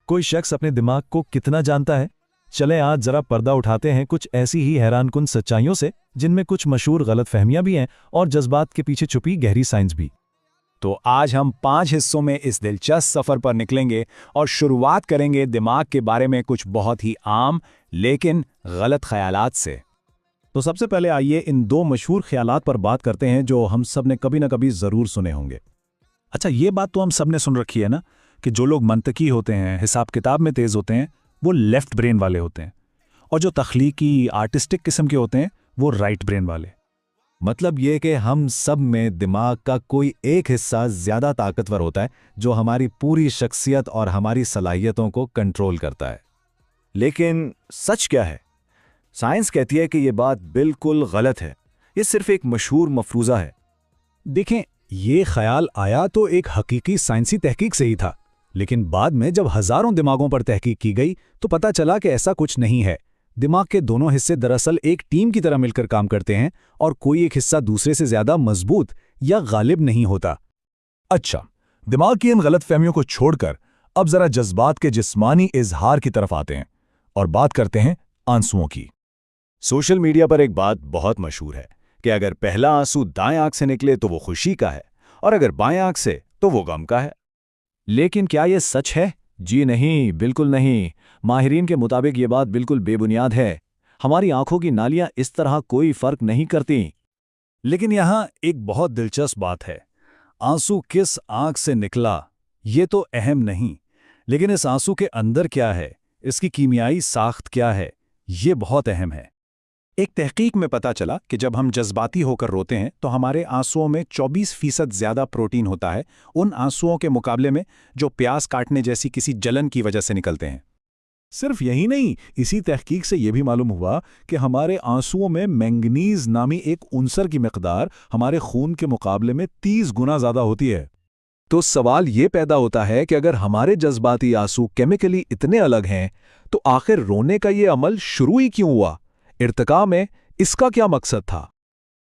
कोई शख्स अपने दिमाग को कितना जानता है? चलें आज जरा पर्दा उठाते हैं कुछ ऐसी ही हैरानकुन सच्चाइयों से जिनमें कुछ मशहूर गलतफहमियां भी हैं और जज्बात के पीछे छुपी गहरी साइंस भी। तो आज हम 5 हिस्सों में इस दिलचस्प सफर पर निकलेंगे और शुरुआत करेंगे दिमाग के बारे में कुछ बहुत ही आम लेकिन गलत ख्यालात से। तो सबसे पहले आइए इन 2 मशहूर ख्यालात पर बात करते हैं जो हम सब ने कभी ना कभी ज़रूर सुने होंगे। अच्छा, ये बात तो हम सब ने सुन रखी है ना कि जो लोग मंतकी होते हैं, हिसाब किताब में तेज़ होते हैं, वो लेफ्ट ब्रेन वाले होते हैं, और जो तख्लीकी आर्टिस्टिक किस्म के होते हैं वो राइट ब्रेन वाले। मतलब ये कि हम सब में दिमाग का कोई एक हिस्सा ज़्यादा ताकतवर होता है जो हमारी पूरी शख्सियत और हमारी सलाहियतों को कंट्रोल करता है। लेकिन सच क्या है? साइंस कहती है कि ये बात बिल्कुल गलत है। ये सिर्फ एक मशहूर मफरूज़ा है। देखें, ये ख्याल आया तो एक हकीकी साइंसी तहकीक से ही था, लेकिन बाद में जब हज़ारों दिमागों पर तहकीक की गई तो पता चला कि ऐसा कुछ नहीं है। दिमाग के दोनों हिस्से दरअसल एक टीम की तरह मिलकर काम करते हैं और कोई एक हिस्सा दूसरे से ज़्यादा मजबूत या गालिब नहीं होता। अच्छा, दिमाग की इन गलतफहमियों को छोड़कर अब जरा जज्बात के जिस्मानी इजहार की तरफ आते हैं और बात करते हैं आंसुओं की। सोशल मीडिया पर एक बात बहुत मशहूर है कि अगर पहला आंसू दाएं आंख से निकले तो वो खुशी का है और अगर बाएं आंख से तो वो गम का है। लेकिन क्या ये सच है? जी नहीं, बिल्कुल नहीं। माहिरीन के मुताबिक ये बात बिल्कुल बेबुनियाद है। हमारी आंखों की नालियां इस तरह कोई फर्क नहीं करती। लेकिन यहाँ एक बहुत दिलचस्प बात है। आंसू किस आंख से निकला ये तो अहम नहीं, लेकिन इस आंसू के अंदर क्या है, इसकी कीमियाई साख्त क्या है, ये बहुत अहम है। एक तहकीक में पता चला कि जब हम जज्बाती होकर रोते हैं तो हमारे आंसुओं में 24% ज़्यादा प्रोटीन होता है उन आंसुओं के मुकाबले में जो प्यास काटने जैसी किसी जलन की वजह से निकलते हैं। सिर्फ यही नहीं, इसी तहकीक से यह भी मालूम हुआ कि हमारे आंसुओं में मैंगनीज नामी एक उनसर की मिकदार हमारे खून के मुकाबले में 30 गुना ज़्यादा होती है। तो सवाल ये पैदा होता है कि अगर हमारे जज्बाती आंसू केमिकली इतने अलग हैं तो आखिर रोने का ये अमल शुरू ही क्यों हुआ? इर्तिका में इसका क्या मकसद था?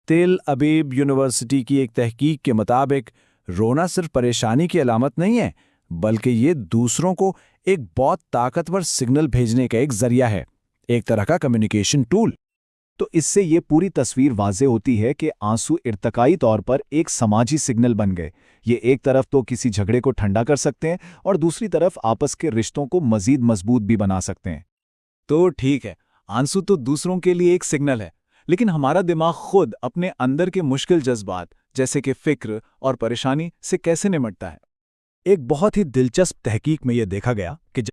तेल अबीब यूनिवर्सिटी की एक तहकीक के मुताबिक रोना सिर्फ परेशानी की अलामत नहीं है, बल्कि ये दूसरों को एक बहुत ताकतवर सिग्नल भेजने का एक जरिया है, एक तरह का कम्युनिकेशन टूल। तो इससे ये पूरी तस्वीर वाज़े होती है कि आंसू इर्तिकाई तौर पर एक समाजी सिग्नल बन गए। ये एक तरफ तो किसी झगड़े को ठंडा कर सकते हैं और दूसरी तरफ आपस के रिश्तों को मजीद मजबूत भी बना सकते हैं। तो ठीक है, आंसू तो दूसरों के लिए एक सिग्नल है, लेकिन हमारा दिमाग खुद अपने अंदर के मुश्किल जज्बात जैसे कि फिक्र और परेशानी से कैसे निपटता है? एक बहुत ही दिलचस्प तहकीक में यह देखा गया कि